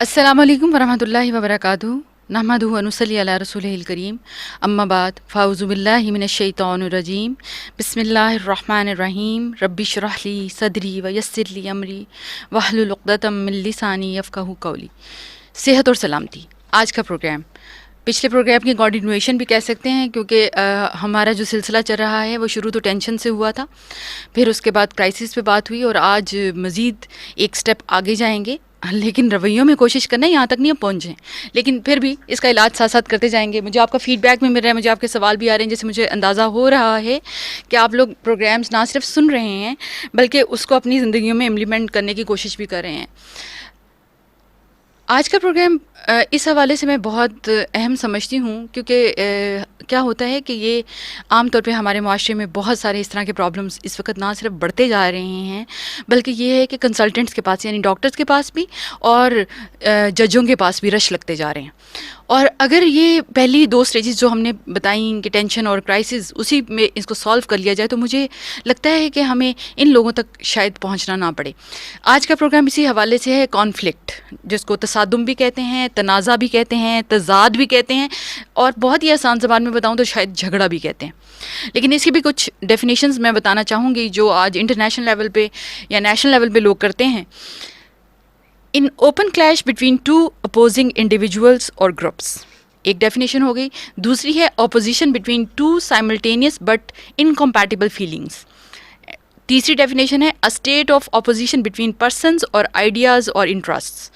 السلام علیکم ورحمۃ اللہ وبرکاتہ نحمدہ و نصلی علی رسولہ الکریم اما بعد فاعوذ باللہ من الشیطان الرجیم بسم اللہ الرحمن الرحیم رب اشرح لی صدری ویسر لی امری واحلل عقدۃ من لسانی یفقہوا قولی۔ صحت اور سلامتی آج کا پروگرام، پچھلے پروگرام کی کنٹینویشن بھی کہہ سکتے ہیں، کیونکہ ہمارا جو سلسلہ چل رہا ہے وہ شروع تو ٹینشن سے ہوا تھا، پھر اس کے بعد کرائسس پہ بات ہوئی، اور آج مزید ایک سٹیپ آگے جائیں گے، لیکن رویوں میں کوشش کرنا ہے یہاں تک نہیں ہم پہنچیں، لیکن پھر بھی اس کا علاج ساتھ ساتھ کرتے جائیں گے۔ مجھے آپ کا فیڈ بیک بھی مل رہا ہے، مجھے آپ کے سوال بھی آ رہے ہیں، جیسے مجھے اندازہ ہو رہا ہے کہ آپ لوگ پروگرامز نہ صرف سن رہے ہیں بلکہ اس کو اپنی زندگیوں میں امپلیمنٹ کرنے کی کوشش بھی کر رہے ہیں۔ آج کا پروگرام اس حوالے سے میں بہت اہم سمجھتی ہوں، کیونکہ کیا ہوتا ہے کہ یہ عام طور پہ ہمارے معاشرے میں بہت سارے اس طرح کے پرابلمس اس وقت نہ صرف بڑھتے جا رہے ہیں، بلکہ یہ ہے کہ کنسلٹنٹس کے پاس یعنی ڈاکٹرز کے پاس بھی اور ججوں کے پاس بھی رش لگتے جا رہے ہیں۔ اور اگر یہ پہلی دو سٹیجز جو ہم نے بتائیں کہ ٹینشن اور کرائسس، اسی میں اس کو سالو کر لیا جائے تو مجھے لگتا ہے کہ ہمیں ان لوگوں تک شاید پہنچنا نہ پڑے۔ آج کا پروگرام اسی حوالے سے ہے کانفلکٹ، جس کو تصادم بھی کہتے ہیں، تنازع بھی کہتے ہیں، تضاد بھی کہتے ہیں، اور بہت ہی آسان زبان میں بتاؤں تو شاید جھگڑا بھی کہتے ہیں۔ لیکن اس کی بھی کچھ ڈیفینیشنز میں بتانا چاہوں گی جو آج انٹرنیشنل لیول پہ یا نیشنل لیول پہ لوگ کرتے ہیں۔ In open clash between two opposing individuals اور گروپس، ایک ڈیفینیشن ہو گئی۔ دوسری ہے opposition between two simultaneous but incompatible feelings. تیسری ڈیفینیشن ہے a state of opposition between persons اور ideas اور interests۔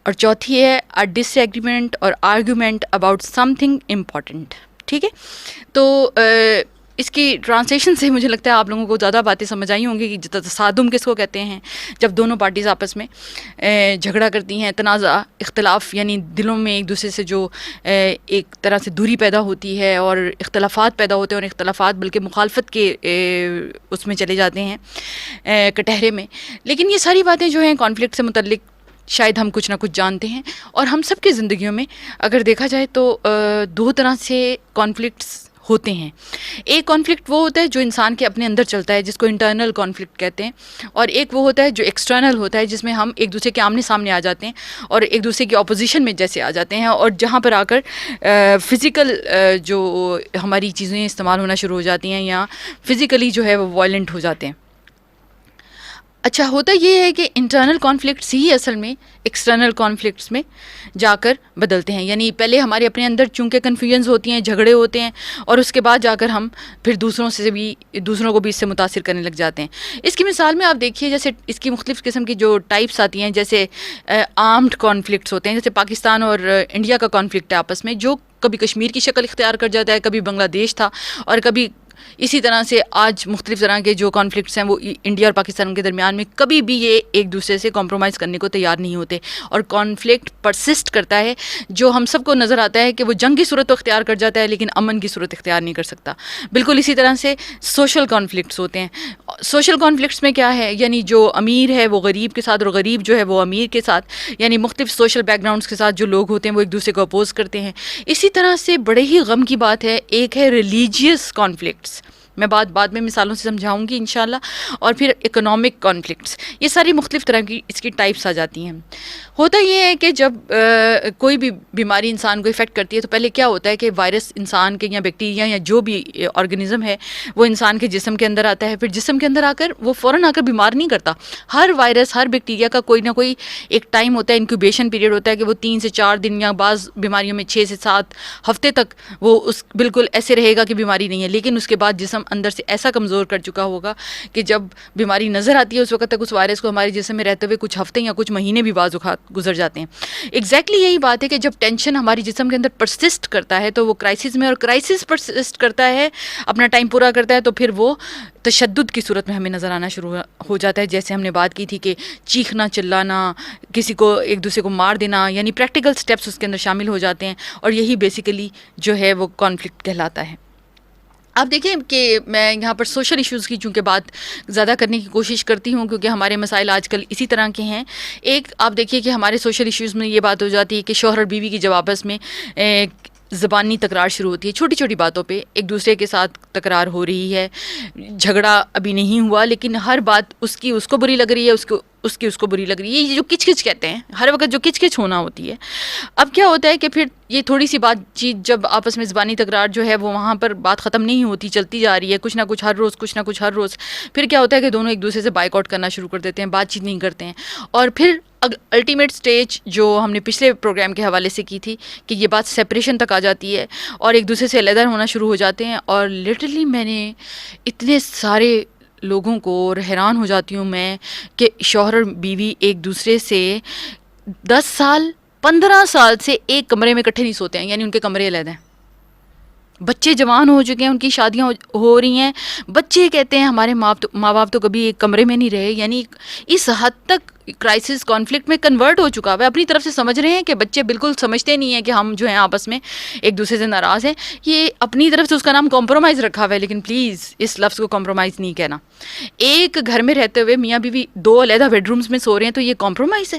اور چوتھی ہے a disagreement اور argument about something important۔ ٹھیک ہے، تو اس کی ٹرانسلیشن سے مجھے لگتا ہے آپ لوگوں کو زیادہ باتیں سمجھ آئی ہوں گی کہ تصادم کس کو کہتے ہیں، جب دونوں پارٹیز آپس میں جھگڑا کرتی ہیں۔ تنازع، اختلاف، یعنی دلوں میں ایک دوسرے سے جو ایک طرح سے دوری پیدا ہوتی ہے اور اختلافات پیدا ہوتے ہیں، اور اختلافات بلکہ مخالفت کے اس میں چلے جاتے ہیں کٹہرے میں۔ لیکن یہ ساری باتیں جو ہیں کانفلکٹ سے متعلق شاید ہم کچھ نہ کچھ جانتے ہیں، اور ہم سب کی زندگیوں میں اگر دیکھا جائے تو دو طرح سے کانفلکٹس ہوتے ہیں۔ ایک کانفلکٹ وہ ہوتا ہے جو انسان کے اپنے اندر چلتا ہے، جس کو انٹرنل کانفلکٹ کہتے ہیں، اور ایک وہ ہوتا ہے جو ایکسٹرنل ہوتا ہے، جس میں ہم ایک دوسرے کے آمنے سامنے آ جاتے ہیں اور ایک دوسرے کی اپوزیشن میں جیسے آ جاتے ہیں، اور جہاں پر آ کر فزیکل جو ہماری چیزیں استعمال ہونا شروع ہو جاتی ہیں، یا فزیکلی جو ہے وہ وائلنٹ ہو جاتے ہیں۔ اچھا، ہوتا یہ ہے کہ انٹرنل کانفلکٹس ہی اصل میں ایکسٹرنل کانفلکٹس میں جا کر بدلتے ہیں، یعنی پہلے ہمارے اپنے اندر چونکہ کنفیوژنز ہوتی ہیں، جھگڑے ہوتے ہیں، اور اس کے بعد جا کر ہم پھر دوسروں کو بھی اس سے متاثر کرنے لگ جاتے ہیں۔ اس کی مثال میں آپ دیکھیے، جیسے اس کی مختلف قسم کی جو ٹائپس آتی ہیں، جیسے آرمڈ کانفلکٹس ہوتے ہیں، جیسے پاکستان اور انڈیا کا کانفلکٹ ہے آپس میں، جو کبھی کشمیر کی شکل اختیار کر جاتا ہے، کبھی بنگلہ دیش تھا، اور کبھی اسی طرح سے آج مختلف طرح کے جو کانفلکٹس ہیں وہ انڈیا اور پاکستان کے درمیان میں کبھی بھی یہ ایک دوسرے سے کمپرومائز کرنے کو تیار نہیں ہوتے، اور کانفلکٹ پرسسٹ کرتا ہے، جو ہم سب کو نظر آتا ہے کہ وہ جنگ کی صورت تو اختیار کر جاتا ہے لیکن امن کی صورت اختیار نہیں کر سکتا۔ بالکل اسی طرح سے سوشل کانفلکٹس ہوتے ہیں۔ سوشل کانفلکٹس میں کیا ہے، یعنی جو امیر ہے وہ غریب کے ساتھ، اور غریب جو ہے وہ امیر کے ساتھ، یعنی مختلف سوشل بیک گراؤنڈس کے ساتھ جو لوگ ہوتے ہیں وہ ایک دوسرے کو اپوز کرتے ہیں۔ اسی طرح سے بڑے ہی غم کی بات ہے، ایک ہے ریلیجیس کانفلکٹس، میں بعد میں مثالوں سے سمجھاؤں گی انشاءاللہ، اور پھر اکنامک کانفلکٹس۔ یہ ساری مختلف طرح کی اس کی ٹائپس آ جاتی ہیں۔ ہوتا یہ ہے کہ جب کوئی بھی بیماری انسان کو افیکٹ کرتی ہے تو پہلے کیا ہوتا ہے کہ وائرس انسان کے یا بیکٹیریا یا جو بھی آرگنزم ہے وہ انسان کے جسم کے اندر آتا ہے، پھر جسم کے اندر آ کر وہ فوراً آ کر بیمار نہیں کرتا۔ ہر وائرس، ہر بیکٹیریا کا کوئی نہ کوئی ایک ٹائم ہوتا ہے، انکیوبیشن پیریڈ ہوتا ہے کہ وہ 3 سے 4 دن یا بعض بیماریوں میں 6 سے 7 ہفتے تک وہ اس بالکل ایسے رہے گا کہ بیماری نہیں ہے، لیکن اس کے بعد جسم اندر سے ایسا کمزور کر چکا ہوگا کہ جب بیماری نظر آتی ہے اس وقت تک اس وائرس کو ہمارے جسم میں رہتے ہوئے کچھ ہفتے یا کچھ مہینے بھی بعض اوقات گزر جاتے ہیں۔ ایگزیکٹلی یہی بات ہے کہ جب ٹینشن ہماری جسم کے اندر پرسسٹ کرتا ہے تو وہ کرائسس میں، اور کرائسس پرسسٹ کرتا ہے، اپنا ٹائم پورا کرتا ہے، تو پھر وہ تشدد کی صورت میں ہمیں نظر آنا شروع ہو جاتا ہے، جیسے ہم نے بات کی تھی کہ چیخنا، چلانا، کسی کو ایک دوسرے کو مار دینا، یعنی پریکٹیکل سٹیپس اس کے اندر شامل ہو جاتے ہیں، اور یہی بیسیکلی جو ہے وہ کانفلکٹ کہلاتا ہے۔ آپ دیکھیں کہ میں یہاں پر سوشل ایشوز کی چونکہ بات زیادہ کرنے کی کوشش کرتی ہوں، کیونکہ ہمارے مسائل آج کل اسی طرح کے ہیں۔ ایک آپ دیکھیے کہ ہمارے سوشل ایشوز میں یہ بات ہو جاتی ہے کہ شوہر اور بیوی کی جب آپس میں زبانی تکرار شروع ہوتی ہے، چھوٹی چھوٹی باتوں پہ ایک دوسرے کے ساتھ تکرار ہو رہی ہے، جھگڑا ابھی نہیں ہوا لیکن ہر بات اس کو بری لگ رہی ہے، اس کو بری لگ رہی ہے. یہ جو کچ کچ کہتے ہیں ہر وقت جو کچ کچ ہونا ہوتی ہے. اب کیا ہوتا ہے کہ پھر یہ تھوڑی سی بات چیت جب آپس میں زبانی تکرار جو ہے وہ وہاں پر بات ختم نہیں ہوتی, چلتی جا رہی ہے, کچھ نہ کچھ ہر روز کچھ نہ کچھ ہر روز, پھر کیا ہوتا ہے کہ دونوں ایک دوسرے سے بائک آؤٹ کرنا شروع کر دیتے ہیں, بات چیت نہیں کرتے ہیں. اور پھر الٹیمیٹ سٹیج جو ہم نے پچھلے پروگرام کے حوالے سے کی تھی کہ یہ بات سیپریشن تک آ جاتی ہے اور ایک دوسرے سے علیحدہ ہونا شروع ہو جاتے ہیں. اور لٹرلی میں نے اتنے سارے لوگوں کو, اور حیران ہو جاتی ہوں میں کہ شوہر اور بیوی ایک دوسرے سے 10 سال 15 سال سے ایک کمرے میں اکٹھے نہیں سوتے ہیں, یعنی ان کے کمرے علیحدہ ہیں. بچے جوان ہو چکے ہیں, ان کی شادیاں ہو رہی ہیں, بچے کہتے ہیں ہمارے ماں باپ تو کبھی ایک کمرے میں نہیں رہے. یعنی اس حد تک کرائسس کانفلکٹ میں کنورٹ ہو چکا ہے. اپنی طرف سے سمجھ رہے ہیں کہ بچے بالکل سمجھتے نہیں ہیں کہ ہم جو ہیں آپس میں ایک دوسرے سے ناراض ہیں. یہ اپنی طرف سے اس کا نام کمپرومائز رکھا ہوا ہے, لیکن پلیز اس لفظ کو کمپرومائز نہیں کہنا. ایک گھر میں رہتے ہوئے میاں بیوی 2 علیحدہ بیڈ رومز میں سو رہے ہیں تو یہ کمپرومائز ہے.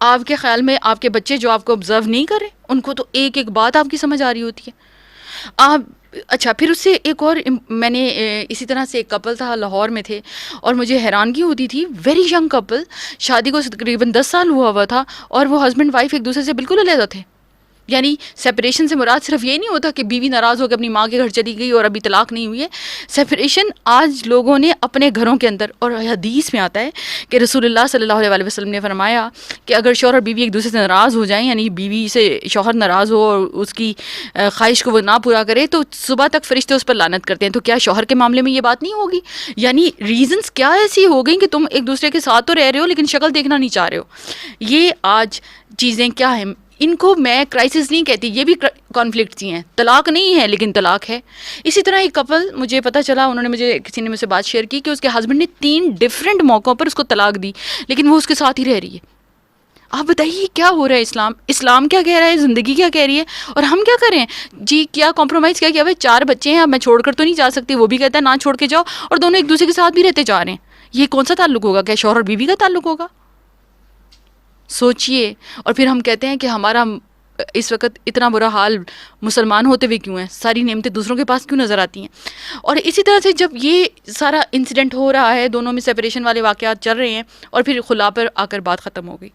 آپ کے خیال میں آپ کے بچے جو آپ کو آبزرو نہیں کر رہے, ان کو تو ایک ایک بات آپ کی سمجھ آ رہی ہوتی ہے. اچھا, پھر اس سے ایک اور میں نے اسی طرح سے ایک کپل تھا, لاہور میں تھے, اور مجھے حیرانگی ہوتی تھی. ویری ینگ کپل, شادی کو تقریباً 10 سال ہوا تھا, اور وہ ہسبینڈ وائف ایک دوسرے سے بالکل علیحدہ تھے. یعنی سیپریشن سے مراد صرف یہ نہیں ہوتا کہ بیوی ناراض ہو کے اپنی ماں کے گھر چلی گئی اور ابھی طلاق نہیں ہوئی ہے. سیپریشن آج لوگوں نے اپنے گھروں کے اندر, اور حدیث میں آتا ہے کہ رسول اللہ صلی اللہ علیہ وسلم نے فرمایا کہ اگر شوہر اور بیوی ایک دوسرے سے ناراض ہو جائیں, یعنی بیوی سے شوہر ناراض ہو اور اس کی خواہش کو وہ نہ پورا کرے, تو صبح تک فرشتے اس پر لعنت کرتے ہیں. تو کیا شوہر کے معاملے میں یہ بات نہیں ہوگی؟ یعنی ریزنس کیا ایسی ہو گئیں کہ تم ایک دوسرے کے ساتھ تو رہ رہے ہو لیکن شکل دیکھنا نہیں چاہ رہے ہو. یہ آج چیزیں کیا ہیں, ان کو میں کرائسس نہیں کہتی, یہ بھی کانفلکٹس ہی ہیں. طلاق نہیں ہے لیکن طلاق ہے. اسی طرح ایک کپل, مجھے پتہ چلا, انہوں نے مجھے کسی نے مجھ سے بات شیئر کی کہ اس کے ہسبینڈ نے 3 ڈفرینٹ موقعوں پر اس کو طلاق دی, لیکن وہ اس کے ساتھ ہی رہ رہی ہے. آپ بتائیے کیا ہو رہا ہے؟ اسلام کیا کہہ رہا ہے, زندگی کیا کہہ رہی ہے, اور ہم کیا کریں جی؟ کیا کمپرومائز کیا کیا؟ بھائی 4 بچے ہیں, اب میں چھوڑ کر تو نہیں جا سکتی, وہ بھی کہتا ہے نہ چھوڑ کے جاؤ, اور دونوں ایک دوسرے کے ساتھ بھی رہتے جا رہے ہیں. یہ کون سا تعلق ہوگا؟ کیا شوہر اور بیوی کا تعلق ہوگا؟ سوچئے. اور پھر ہم کہتے ہیں کہ ہمارا اس وقت اتنا برا حال مسلمان ہوتے ہوئے کیوں ہے, ساری نعمتیں دوسروں کے پاس کیوں نظر آتی ہیں؟ اور اسی طرح سے جب یہ سارا انسیڈنٹ ہو رہا ہے, دونوں میں سیپریشن والے واقعات چل رہے ہیں, اور پھر خلا پر آ کر بات ختم ہو گئی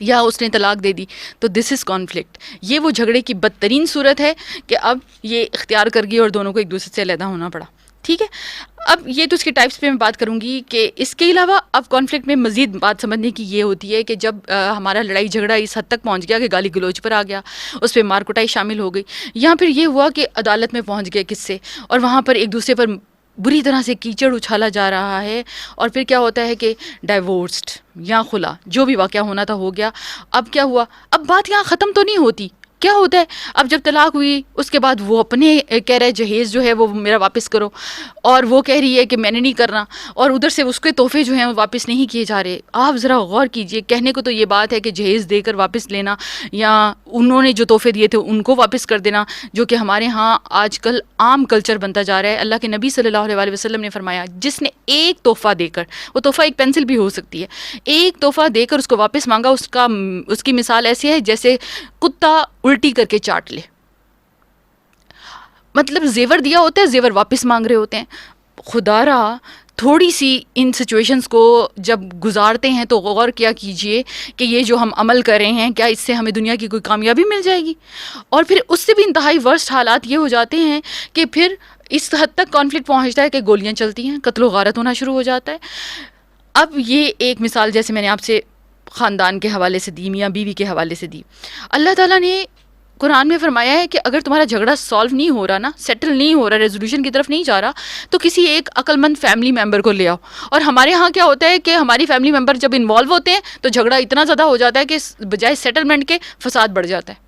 یا اس نے طلاق دے دی, تو دس از کانفلکٹ. یہ وہ جھگڑے کی بدترین صورت ہے کہ اب یہ اختیار کر گئی اور دونوں کو ایک دوسرے سے علیحدہ ہونا پڑا. ٹھیک ہے, اب یہ تو اس کے ٹائپس پہ میں بات کروں گی. کہ اس کے علاوہ اب کانفلکٹ میں مزید بات سمجھنے کی یہ ہوتی ہے کہ جب ہمارا لڑائی جھگڑا اس حد تک پہنچ گیا کہ گالی گلوچ پر آ گیا, اس پہ مار کٹائی شامل ہو گئی, یا پھر یہ ہوا کہ عدالت میں پہنچ گئے قصے, اور وہاں پر ایک دوسرے پر بری طرح سے کیچڑ اچھالا جا رہا ہے, اور پھر کیا ہوتا ہے کہ ڈائیورسڈ یا خلا, جو بھی واقعہ ہونا تھا ہو گیا. اب کیا ہوا؟ اب بات یہاں ختم تو نہیں ہوتی. کیا ہوتا ہے اب جب طلاق ہوئی اس کے بعد وہ اپنے کہہ رہے جہیز جو ہے وہ میرا واپس کرو, اور وہ کہہ رہی ہے کہ میں نے نہیں کرنا, اور ادھر سے اس کے تحفے جو ہیں وہ واپس نہیں کیے جا رہے. آپ ذرا غور کیجئے, کہنے کو تو یہ بات ہے کہ جہیز دے کر واپس لینا, یا انہوں نے جو تحفے دیے تھے ان کو واپس کر دینا, جو کہ ہمارے ہاں آج کل عام کلچر بنتا جا رہا ہے. اللہ کے نبی صلی اللہ علیہ وسلم نے فرمایا جس نے ایک تحفہ دے کر, وہ تحفہ ایک پینسل بھی ہو سکتی ہے, ایک تحفہ دے کر اس کو واپس مانگا, اس کی مثال ایسی ہے جیسے کتا الٹی کر کے چاٹ لے. مطلب زیور دیا ہوتا ہے, زیور واپس مانگ رہے ہوتے ہیں. خدا را تھوڑی سی ان سچویشنز کو جب گزارتے ہیں تو غور کیا کیجئے کہ یہ جو ہم عمل کر رہے ہیں کیا اس سے ہمیں دنیا کی کوئی کامیابی مل جائے گی؟ اور پھر اس سے بھی انتہائی ورسٹ حالات یہ ہو جاتے ہیں کہ پھر اس حد تک کانفلکٹ پہنچتا ہے کہ گولیاں چلتی ہیں, قتل و غارت ہونا شروع ہو جاتا ہے. اب یہ ایک مثال جیسے میں نے آپ سے خاندان کے حوالے سے دی, میاں بیوی کے حوالے سے دی. اللہ تعالیٰ نے قرآن میں فرمایا ہے کہ اگر تمہارا جھگڑا سالو نہیں ہو رہا نا, سیٹل نہیں ہو رہا, ریزولوشن کی طرف نہیں جا رہا, تو کسی ایک عقل مند فیملی ممبر کو لے آؤ. اور ہمارے ہاں کیا ہوتا ہے کہ ہماری فیملی ممبر جب انوالو ہوتے ہیں تو جھگڑا اتنا زیادہ ہو جاتا ہے کہ بجائے سیٹلمنٹ کے فساد بڑھ جاتا ہے.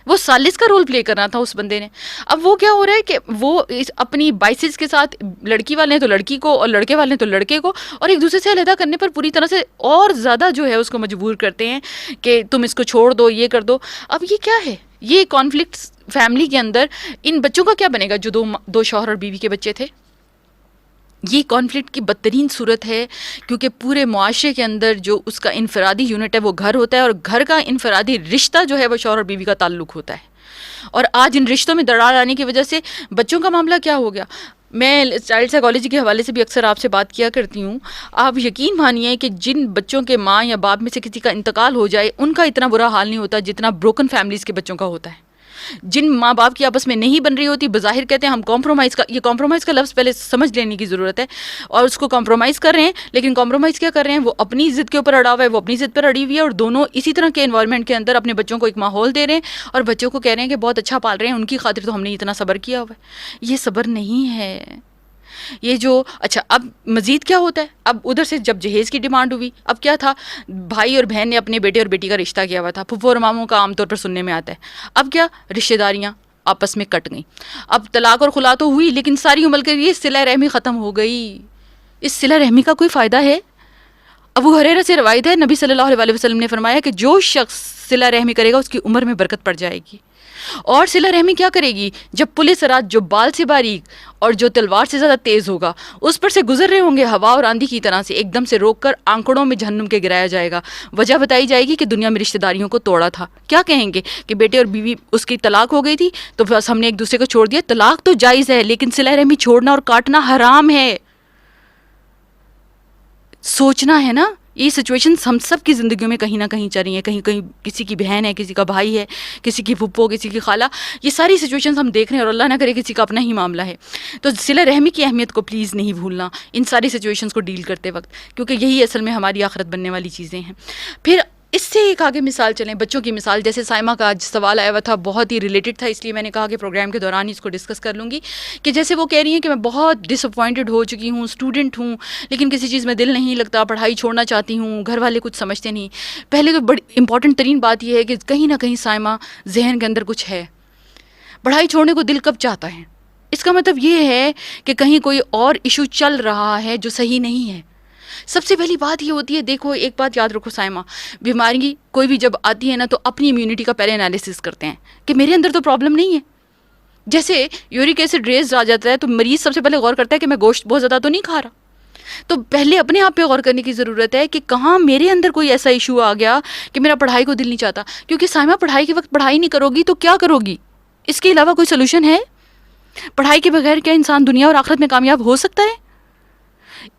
وہ سالس کا رول پلے کرنا تھا اس بندے نے. اب وہ کیا ہو رہا ہے کہ وہ اپنی بائسز کے ساتھ, لڑکی والے ہیں تو لڑکی کو اور لڑکے والے ہیں تو لڑکے کو, اور ایک دوسرے سے علیحدہ کرنے پر پوری طرح سے اور زیادہ جو ہے اس کو مجبور کرتے ہیں کہ تم اس کو چھوڑ دو, یہ کر دو. اب یہ کیا ہے؟ یہ کانفلکٹس فیملی کے اندر ان بچوں کا کیا بنے گا جو دو شوہر اور بیوی کے بچے تھے؟ یہ کانفلکٹ کی بدترین صورت ہے, کیونکہ پورے معاشرے کے اندر جو اس کا انفرادی یونٹ ہے وہ گھر ہوتا ہے, اور گھر کا انفرادی رشتہ جو ہے وہ شوہر اور بیوی کا تعلق ہوتا ہے. اور آج ان رشتوں میں دراڑ آنے کی وجہ سے بچوں کا معاملہ کیا ہو گیا؟ میں چائلڈ سائیکالوجی کے حوالے سے بھی اکثر آپ سے بات کیا کرتی ہوں. آپ یقین مانیے کہ جن بچوں کے ماں یا باپ میں سے کسی کا انتقال ہو جائے ان کا اتنا برا حال نہیں ہوتا جتنا بروکن فیملیز کے بچوں کا ہوتا ہے. جن ماں باپ کی آپس میں نہیں بن رہی ہوتی، بظاہر کہتے ہیں ہم کمپرومائز کا، یہ کمپرومائز کا لفظ پہلے سمجھ لینے کی ضرورت ہے، اور اس کو کمپرومائز کر رہے ہیں، لیکن کمپرومائز کیا کر رہے ہیں؟ وہ اپنی ضد کے اوپر اڑا ہوا ہے، وہ اپنی ضد پر اڑی ہوئی ہے، اور دونوں اسی طرح کے انوائرمنٹ کے اندر اپنے بچوں کو ایک ماحول دے رہے ہیں اور بچوں کو کہہ رہے ہیں کہ بہت اچھا پال رہے ہیں، ان کی خاطر تو ہم نے اتنا صبر کیا ہوا ہے. یہ صبر نہیں ہے. یہ جو اچھا اب مزید کیا ہوتا ہے، اب ادھر سے جب جہیز کی ڈیمانڈ ہوئی، اب کیا تھا، بھائی اور بہن نے اپنے بیٹے اور بیٹی کا رشتہ کیا ہوا تھا، پھپھو اور ماموں کا عام طور پر سننے میں آتا ہے. اب کیا رشتہ داریاں آپس میں کٹ گئیں. اب طلاق اور خلا تو ہوئی، لیکن ساری عمر کے لیے صلہ رحمی ختم ہو گئی. اس صلہ رحمی کا کوئی فائدہ ہے؟ ابو ہریرہ سے روایت ہے، نبی صلی اللہ علیہ وسلم نے فرمایا کہ جو شخص صلہ رحمی کرے گا اس کی عمر میں برکت پڑ جائے گی. اور صلہ رحمی کیا کرے گی؟ جب پولیس رات جو بال سے باریک اور جو تلوار سے زیادہ تیز ہوگا اس پر سے گزر رہے ہوں گے ہوا اور آندھی کی طرح سے، ایک دم سے روک کر آنکڑوں میں جہنم کے گرایا جائے گا. وجہ بتائی جائے گی کہ دنیا میں رشتہ داریوں کو توڑا تھا. کیا کہیں گے کہ بیٹے اور بیوی اس کی طلاق ہو گئی تھی تو بس ہم نے ایک دوسرے کو چھوڑ دیا. طلاق تو جائز ہے لیکن صلہ رحمی چھوڑنا اور کاٹنا حرام ہے. سوچنا ہے نا، یہ سچویشنز ہم سب کی زندگیوں میں کہیں نہ کہیں چل رہی ہیں. کہیں کہیں کسی کی بہن ہے، کسی کا بھائی ہے، کسی کی پھپھو، کسی کی خالہ. یہ ساری سچویشنز ہم دیکھ رہے ہیں اور اللہ نہ کرے کسی کا اپنا ہی معاملہ ہے. تو صلہ رحمی کی اہمیت کو پلیز نہیں بھولنا ان ساری سچویشنز کو ڈیل کرتے وقت، کیونکہ یہی اصل میں ہماری آخرت بننے والی چیزیں ہیں. پھر اس سے ایک آگے مثال چلیں، بچوں کی مثال. جیسے سائمہ کا آج سوال آیا ہوا تھا، بہت ہی ریلیٹڈ تھا، اس لیے میں نے کہا کہ پروگرام کے دوران ہی اس کو ڈسکس کر لوں گی. کہ جیسے وہ کہہ رہی ہیں کہ میں بہت ڈس اپوائنٹڈ ہو چکی ہوں، اسٹوڈنٹ ہوں، لیکن کسی چیز میں دل نہیں لگتا، پڑھائی چھوڑنا چاہتی ہوں، گھر والے کچھ سمجھتے نہیں. پہلے تو بڑی امپورٹنٹ ترین بات یہ ہے کہ کہیں نہ کہیں سائمہ ذہن کے اندر کچھ ہے. پڑھائی چھوڑنے کو دل کب چاہتا ہے؟ اس کا مطلب یہ ہے کہ کہیں کوئی اور ایشو چل رہا ہے جو صحیح نہیں ہے. سب سے پہلی بات یہ ہوتی ہے، دیکھو ایک بات یاد رکھو سائمہ، بیماری کوئی بھی جب آتی ہے نا تو اپنی امیونٹی کا پہلے انالیسس کرتے ہیں کہ میرے اندر تو پرابلم نہیں ہے. جیسے یورک ایسڈ ریز آ جاتا ہے تو مریض سب سے پہلے غور کرتا ہے کہ میں گوشت بہت زیادہ تو نہیں کھا رہا. تو پہلے اپنے آپ پہ غور کرنے کی ضرورت ہے کہ کہاں میرے اندر کوئی ایسا ایشو آ گیا کہ میرا پڑھائی کو دل نہیں چاہتا. کیونکہ سائمہ پڑھائی کے وقت پڑھائی نہیں کرو گی تو کیا کرو گی؟ اس کے علاوہ کوئی سولوشن ہے؟ پڑھائی کے بغیر کیا انسان دنیا اور آخرت میں کامیاب ہو سکتا ہے؟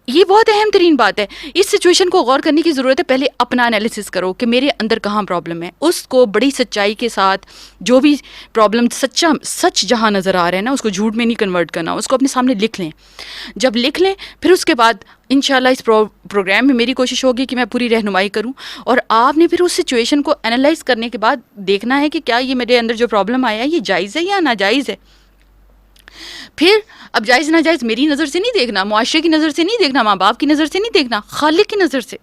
یہ بہت اہم ترین بات ہے. اس سچویشن کو غور کرنے کی ضرورت ہے. پہلے اپنا انالیسس کرو کہ میرے اندر کہاں پرابلم ہے، اس کو بڑی سچائی کے ساتھ، جو بھی پرابلم سچ جہاں نظر آ رہا ہے نا اس کو جھوٹ میں نہیں کنورٹ کرنا، اس کو اپنے سامنے لکھ لیں. جب لکھ لیں پھر اس کے بعد انشاءاللہ اس پروگرام میں میری کوشش ہوگی کہ میں پوری رہنمائی کروں، اور آپ نے پھر اس سچویشن کو انالائز کرنے کے بعد دیکھنا ہے کہ کیا یہ میرے اندر جو پرابلم آیا ہے یہ جائز ہے یا ناجائز ہے. پھر اب جائز ناجائز میری نظر سے نہیں دیکھنا، معاشرے کی نظر سے نہیں دیکھنا، ماں باپ کی نظر سے نہیں دیکھنا، خالق کی نظر سے،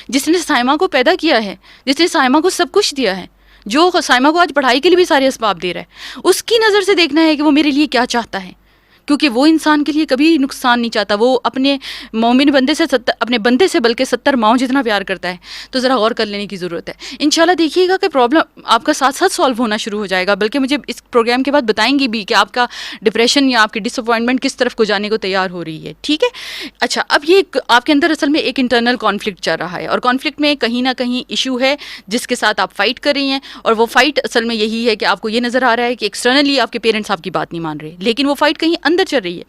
جس نے سائمہ کو پیدا کیا ہے، جس نے سائمہ کو سب کچھ دیا ہے، جو سائمہ کو آج پڑھائی کے لیے بھی سارے اسباب دے رہا ہے، اس کی نظر سے دیکھنا ہے کہ وہ میرے لیے کیا چاہتا ہے. کیونکہ وہ انسان کے لیے کبھی نقصان نہیں چاہتا. وہ اپنے مومن بندے سے اپنے بندے سے بلکہ 70 ماؤں جتنا پیار کرتا ہے. تو ذرا غور کر لینے کی ضرورت ہے. انشاءاللہ دیکھیے گا کہ پرابلم آپ کا ساتھ ساتھ سالو ہونا شروع ہو جائے گا. بلکہ مجھے اس پروگرام کے بعد بتائیں گی بھی کہ آپ کا ڈپریشن یا آپ کی ڈس اپوائنٹمنٹ کس طرف کو جانے کو تیار ہو رہی ہے. ٹھیک ہے. اچھا اب یہ آپ کے اندر اصل میں ایک انٹرنل کانفلکٹ چل رہا ہے، اور کانفلکٹ میں کہیں نہ کہیں ایشو ہے جس کے ساتھ آپ فائٹ کر رہی ہیں، اور وہ فائٹ اصل میں یہی ہے کہ آپ کو یہ نظر آ رہا ہے کہ ایکسٹرنلی آپ کے پیرنٹس آپ کی بات نہیں مان رہے، لیکن وہ فائٹ کہیں اندر چل رہی ہے.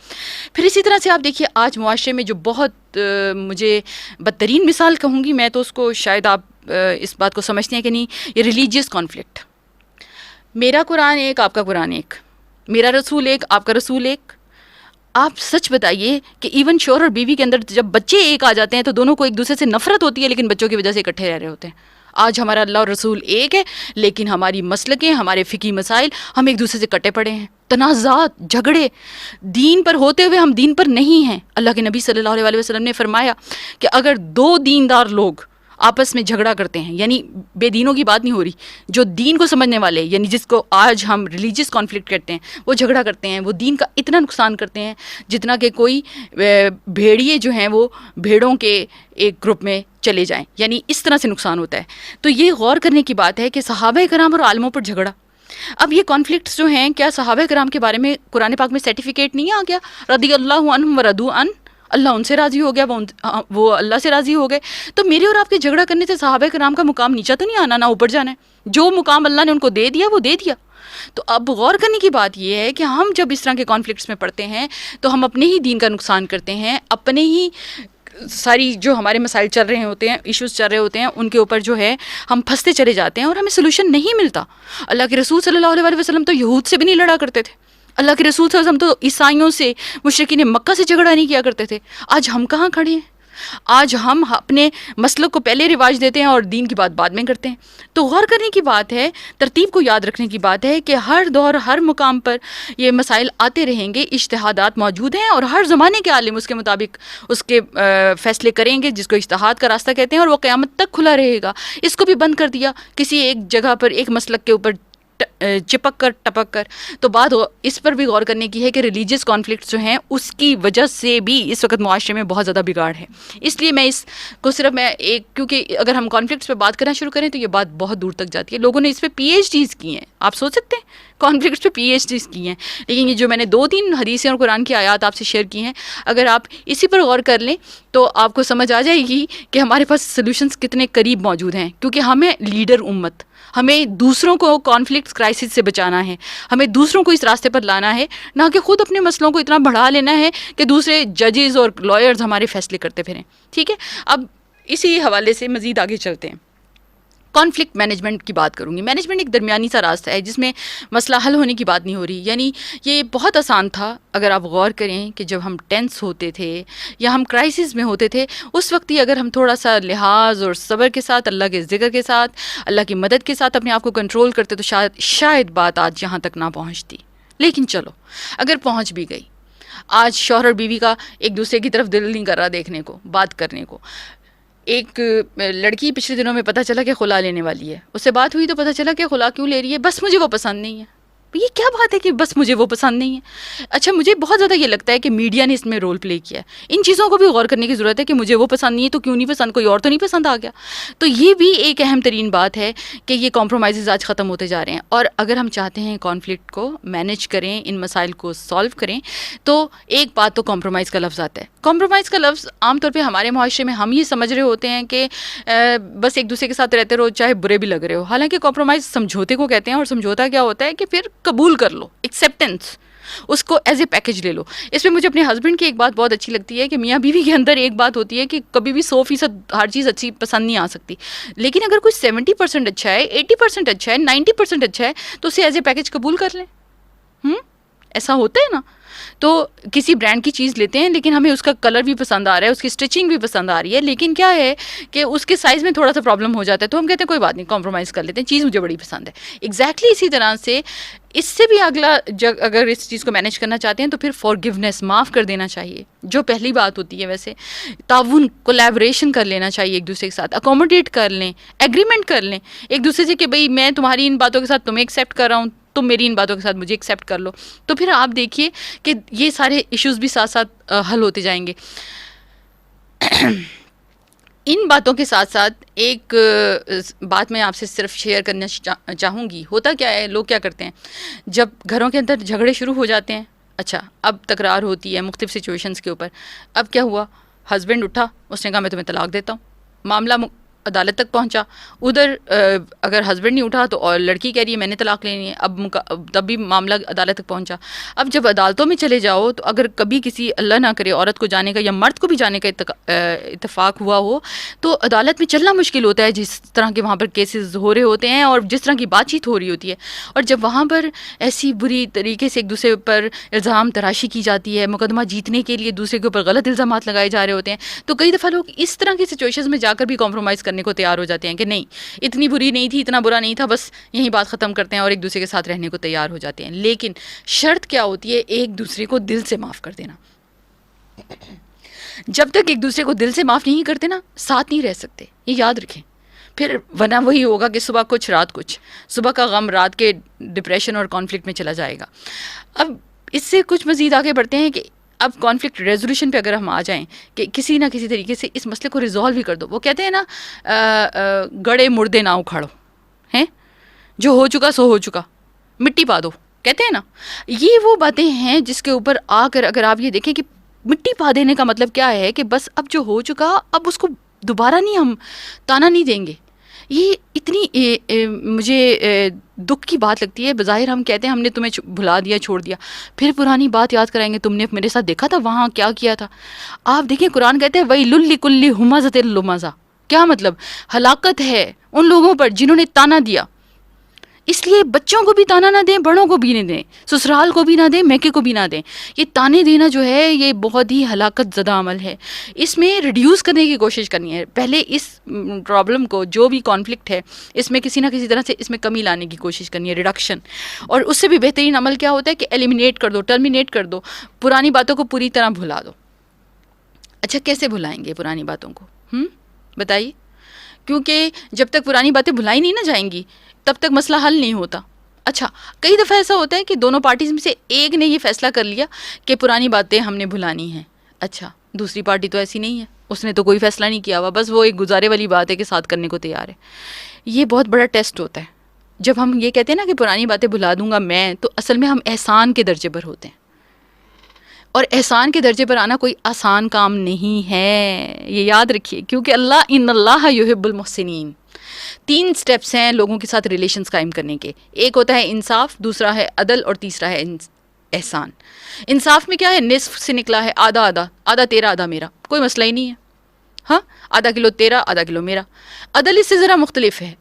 پھر اسی طرح سے آپ دیکھیے آج معاشرے میں جو بہت مجھے بدترین مثال کہوں گی میں تو اس کو، شاید آپ اس بات کو سمجھتے ہیں کہ نہیں، یہ ریلیجیس کانفلکٹ. میرا قرآن ایک، آپ کا قرآن ایک، میرا رسول ایک، آپ کا رسول ایک. آپ سچ بتائیے کہ ایون شوہر اور بیوی کے اندر جب بچے ایک آ جاتے ہیں تو دونوں کو ایک دوسرے سے نفرت ہوتی ہے، لیکن بچوں کی وجہ سے اکٹھے رہ رہے ہوتے ہیں. آج ہمارا اللہ اور رسول ایک ہے لیکن ہماری مسلکیں، ہمارے فقہی مسائل، ہم ایک دوسرے سے کٹے پڑے ہیں. تنازعات، جھگڑے دین پر ہوتے ہوئے ہم دین پر نہیں ہیں. اللہ کے نبی صلی اللہ علیہ وسلم نے فرمایا کہ اگر دو دیندار لوگ آپس میں جھگڑا کرتے ہیں، یعنی بے دینوں کی بات نہیں ہو رہی، جو دین کو سمجھنے والے، یعنی جس کو آج ہم ریلیجیس کانفلکٹ کہتے ہیں، وہ جھگڑا کرتے ہیں، وہ دین کا اتنا نقصان کرتے ہیں جتنا کہ کوئی بھیڑیے جو ہیں وہ بھیڑوں کے ایک گروپ میں چلے جائیں، یعنی اس طرح سے نقصان ہوتا ہے. تو یہ غور کرنے کی بات ہے کہ صحابہ کرام اور عالموں پر جھگڑا. اب یہ کانفلکٹس جو ہیں، کیا صحابہ کرام کے بارے میں قرآن پاک میں سرٹیفکیٹ نہیں آ گیا؟ رضی اللہ عنہم ورضوا عنہ، اللہ ان سے راضی ہو گیا، وہ اللہ سے راضی ہو گئے. تو میرے اور آپ کے جھگڑا کرنے سے صحابہ کرام کا مقام نیچا تو نہیں آنا، نہ اوپر جانا ہے. جو مقام اللہ نے ان کو دے دیا وہ دے دیا. تو اب غور کرنے کی بات یہ ہے کہ ہم جب اس طرح کے کانفلکٹس میں پڑتے ہیں تو ہم اپنے ہی دین کا نقصان کرتے ہیں، اپنے ہی ساری جو ہمارے مسائل چل رہے ہوتے ہیں، ایشوز چل رہے ہوتے ہیں، ان کے اوپر جو ہے ہم پھنستے چلے جاتے ہیں اور ہمیں سلوشن نہیں ملتا۔ اللہ کے رسول صلی اللہ علیہ وسلم تو یہود سے بھی نہیں لڑا کرتے تھے، اللہ کے رسول صلی اللہ علیہ وسلم تو عیسائیوں سے، مشرکین مکہ سے جھگڑا نہیں کیا کرتے تھے۔ آج ہم کہاں کھڑے ہیں؟ آج ہم اپنے مسلک کو پہلے رواج دیتے ہیں اور دین کی بات بعد میں کرتے ہیں۔ تو غور کرنے کی بات ہے، ترتیب کو یاد رکھنے کی بات ہے کہ ہر دور ہر مقام پر یہ مسائل آتے رہیں گے، اجتہادات موجود ہیں اور ہر زمانے کے عالم اس کے مطابق اس کے فیصلے کریں گے، جس کو اجتہاد کا راستہ کہتے ہیں، اور وہ قیامت تک کھلا رہے گا۔ اس کو بھی بند کر دیا کسی ایک جگہ پر، ایک مسلک کے اوپر چپک کر ٹپک کر، تو بات اس پر بھی غور کرنے کی ہے کہ ریلیجیس کانفلکٹس جو ہیں اس کی وجہ سے بھی اس وقت معاشرے میں بہت زیادہ بگاڑ ہے۔ اس لیے میں اس کو صرف کیونکہ اگر ہم کانفلکٹس پہ بات کرنا شروع کریں تو یہ بات بہت دور تک جاتی ہے۔ لوگوں نے اس پہ پی ایچ ڈیز کی ہیں، آپ سوچ سکتے ہیں، کانفلکٹس پہ پی ایچ ڈیز کی ہیں، لیکن یہ جو میں نے 2-3 حدیثیں اور قرآن کی آیات آپ سے شیئر کی ہیں، اگر آپ اسی پر غور کر لیں تو آپ کو سمجھ آ جائے گی کہ ہمارے پاس سلوشنز کتنے قریب موجود ہیں، کیونکہ ہمیں لیڈر امت، ہمیں دوسروں کو کانفلکٹس کرائسس سے بچانا ہے، ہمیں دوسروں کو اس راستے پر لانا ہے، نہ کہ خود اپنے مسئلوں کو اتنا بڑھا لینا ہے کہ دوسرے ججز اور لائرز ہمارے فیصلے کرتے پھریں۔ ٹھیک ہے، اب اسی حوالے سے مزید آگے چلتے ہیں۔ کانفلکٹ مینجمنٹ کی بات کروں گی۔ مینجمنٹ ایک درمیانی سا راستہ ہے جس میں مسئلہ حل ہونے کی بات نہیں ہو رہی، یعنی یہ بہت آسان تھا اگر آپ غور کریں کہ جب ہم ٹینس ہوتے تھے یا ہم کرائسس میں ہوتے تھے، اس وقت ہی اگر ہم تھوڑا سا لحاظ اور صبر کے ساتھ، اللہ کے ذکر کے ساتھ، اللہ کی مدد کے ساتھ اپنے آپ کو کنٹرول کرتے تو شاید بات آج یہاں تک نہ پہنچتی۔ لیکن چلو اگر پہنچ بھی گئی، آج شوہر اور بیوی کا ایک دوسرے کی طرف دل نہیں کر رہا دیکھنے کو، بات کرنے کو۔ ایک لڑکی پچھلے دنوں میں پتہ چلا کہ خلا لینے والی ہے، اس سے بات ہوئی تو پتہ چلا کہ خلا کیوں لے رہی ہے، بس مجھے وہ پسند نہیں ہے۔ یہ کیا بات ہے کہ بس مجھے وہ پسند نہیں ہے؟ اچھا، مجھے بہت زیادہ یہ لگتا ہے کہ میڈیا نے اس میں رول پلے کیا ہے۔ ان چیزوں کو بھی غور کرنے کی ضرورت ہے کہ مجھے وہ پسند نہیں ہے تو کیوں نہیں پسند، کوئی اور تو نہیں پسند آ گیا۔ تو یہ بھی ایک اہم ترین بات ہے کہ یہ کمپرومائزز آج ختم ہوتے جا رہے ہیں، اور اگر ہم چاہتے ہیں کانفلکٹ کو مینیج کریں، ان مسائل کو سالو کریں، تو ایک بات تو کمپرومائز کا لفظ آتا ہے۔ کمپرومائز کا لفظ عام طور پہ ہمارے معاشرے میں ہم یہ سمجھ رہے ہوتے ہیں کہ بس ایک دوسرے کے ساتھ رہتے رہو چاہے برے بھی لگ رہے ہو، حالانکہ کمپرومائز سمجھوتے کو کہتے ہیں، اور سمجھوتا کیا ہوتا ہے کہ پھر قبول کر لو، ایکسیپٹنس، اس کو ایز اے پیکج لے لو۔ اس میں مجھے اپنے ہسبینڈ کی ایک بات بہت اچھی لگتی ہے کہ میاں بیوی کے اندر ایک بات ہوتی ہے کہ کبھی بھی 100% ہر چیز اچھی پسند نہیں آ سکتی، لیکن اگر کوئی 70% اچھا ہے، 80% اچھا ہے، 90% اچھا ہے تو اسے ایز اے پیکج قبول کر لیں۔ ایسا ہوتا ہے نا؟ تو کسی برانڈ کی چیز لیتے ہیں لیکن ہمیں اس کا کلر بھی پسند آ رہا ہے، اس کی اسٹچنگ بھی پسند آ رہی ہے، لیکن کیا ہے کہ اس کے سائز میں تھوڑا سا پرابلم ہو جاتا ہے، تو ہم کہتے ہیں کوئی بات نہیں، کمپرومائز کر لیتے ہیں، چیز مجھے بڑی پسند ہے۔ ایگزیکٹلی اسی طرح سے اس سے بھی اگلا اگر اس چیز کو مینیج کرنا چاہتے ہیں تو پھر فارگیونیس، معاف کر دینا چاہیے، جو پہلی بات ہوتی ہے۔ ویسے تعاون، کولیبریشن کر لینا چاہیے ایک دوسرے کے ساتھ، اکوموڈیٹ کر لیں، ایگریمنٹ کر لیں ایک دوسرے سے کہ بھئی میں تمہاری ان باتوں کے ساتھ تمہیں ایکسیپٹ کر رہا ہوں، تم میری ان باتوں کے ساتھ مجھے ایکسیپٹ کر لو، تو پھر آپ دیکھیے کہ یہ سارے ایشوز بھی ساتھ ساتھ حل ہوتے جائیں گے۔ ان باتوں کے ساتھ ساتھ ایک بات میں آپ سے صرف شیئر کرنا چاہوں گی۔ ہوتا کیا ہے، لوگ کیا کرتے ہیں جب گھروں کے اندر جھگڑے شروع ہو جاتے ہیں، اچھا اب تکرار ہوتی ہے مختلف سچویشنز کے اوپر، اب کیا ہوا، ہسبینڈ اٹھا، اس نے کہا میں تمہیں طلاق دیتا ہوں، معاملہ عدالت تک پہنچا، ادھر اگر ہسبینڈ نہیں اٹھا تو اور لڑکی کہہ رہی ہے میں نے طلاق لینی ہے، اب تب بھی معاملہ عدالت تک پہنچا۔ اب جب عدالتوں میں چلے جاؤ تو اگر کبھی کسی اللہ نہ کرے عورت کو جانے کا یا مرد کو بھی جانے کا اتفاق ہوا ہو تو عدالت میں چلنا مشکل ہوتا ہے، جس طرح کے وہاں پر کیسز ہو رہے ہوتے ہیں اور جس طرح کی بات چیت ہو رہی ہوتی ہے، اور جب وہاں پر ایسی بری طریقے سے ایک دوسرے پر الزام تراشی کی جاتی ہے، مقدمہ جیتنے کے لیے دوسرے کے اوپر غلط الزامات لگائے جا رہے ہوتے ہیں، تو کئی دفعہ لوگ اس طرح کی سچویشنز میں جا کر بھی کمپرومائز کرنے کو تیار ہو جاتے ہیں کہ نہیں اتنی بری نہیں تھی، اتنا برا نہیں تھا، بس یہی بات ختم کرتے ہیں، اور ایک دوسرے کے ساتھ رہنے کو تیار ہو جاتے ہیں۔ لیکن شرط کیا ہوتی ہے، ایک دوسرے کو دل سے معاف کر دینا۔ جب تک ایک دوسرے کو دل سے معاف نہیں کرتے نا، ساتھ نہیں رہ سکتے، یہ یاد رکھیں، پھر ورنہ وہی ہوگا کہ صبح کچھ رات کچھ، صبح کا غم رات کے ڈپریشن اور کانفلکٹ میں چلا جائے گا۔ اب اس سے کچھ مزید آگے بڑھتے ہیں کہ اب کانفلکٹ ریزولوشن پہ اگر ہم آ جائیں کہ کسی نہ کسی طریقے سے اس مسئلے کو ریزالو ہی کر دو۔ وہ کہتے ہیں نا گڑے مردے نہ اکھاڑو، ہیں جو ہو چکا سو ہو چکا، مٹی پا دو، کہتے ہیں نا، یہ وہ باتیں ہیں جس کے اوپر آ کر اگر آپ یہ دیکھیں کہ مٹی پا دینے کا مطلب کیا ہے کہ بس اب جو ہو چکا اب اس کو دوبارہ نہیں، ہم تانا نہیں دیں گے، یہ اتنی مجھے دکھ کی بات لگتی ہے. بظاہر ہم کہتے ہیں ہم نے تمہیں بھلا دیا چھوڑ دیا, پھر پرانی بات یاد کرائیں گے, تم نے میرے ساتھ دیکھا تھا وہاں کیا کیا تھا. آپ دیکھیں قرآن کہتے ہیں وَيْلٌ لِكُلِّ ہُمَزَةٍ لُمَزَةٍ, کیا مطلب؟ ہلاکت ہے ان لوگوں پر جنہوں نے تانا دیا. اس لیے بچوں کو بھی تانا نہ دیں, بڑوں کو بھی نہ دیں, سسرال کو بھی نہ دیں, میکے کو بھی نہ دیں. یہ تانے دینا جو ہے یہ بہت ہی ہلاکت زدہ عمل ہے. اس میں ریڈیوس کرنے کی کوشش کرنی ہے. پہلے اس پرابلم کو, جو بھی کانفلکٹ ہے, اس میں کسی نہ کسی طرح سے اس میں کمی لانے کی کوشش کرنی ہے, ریڈکشن. اور اس سے بھی بہترین عمل کیا ہوتا ہے کہ ایلیمینیٹ کر دو, ٹرمینیٹ کر دو, پرانی باتوں کو پوری طرح بھلا دو. اچھا کیسے بھلائیں گے پرانی باتوں کو؟ بتائیے. کیونکہ جب تک پرانی باتیں بھلائی نہیں نہ جائیں گی تب تک مسئلہ حل نہیں ہوتا. اچھا کئی دفعہ ایسا ہوتا ہے کہ دونوں پارٹیز میں سے ایک نے یہ فیصلہ کر لیا کہ پرانی باتیں ہم نے بھلانی ہیں. اچھا دوسری پارٹی تو ایسی نہیں ہے, اس نے تو کوئی فیصلہ نہیں کیا ہوا, بس وہ ایک گزارے والی بات ہے کہ ساتھ کرنے کو تیار ہے. یہ بہت بڑا ٹیسٹ ہوتا ہے. جب ہم یہ کہتے ہیں نا کہ پرانی باتیں بھلا دوں گا میں, تو اصل میں ہم احسان کے درجے پر ہوتے ہیں, اور احسان کے درجے پر آنا کوئی آسان کام نہیں ہے, یہ یاد رکھیے. کیونکہ ان اللہ یحب المحسنین. 3 سٹیپس ہیں لوگوں کے ساتھ ریلیشنز قائم کرنے کے. ایک ہوتا ہے انصاف, دوسرا ہے عدل, اور تیسرا ہے احسان. انصاف میں کیا ہے؟ نصف سے نکلا ہے آدھا آدھا, آدھا تیرا آدھا میرا, کوئی مسئلہ ہی نہیں ہے. ہاں آدھا کلو تیرا آدھا کلو میرا. عدل اس سے ذرا مختلف ہے.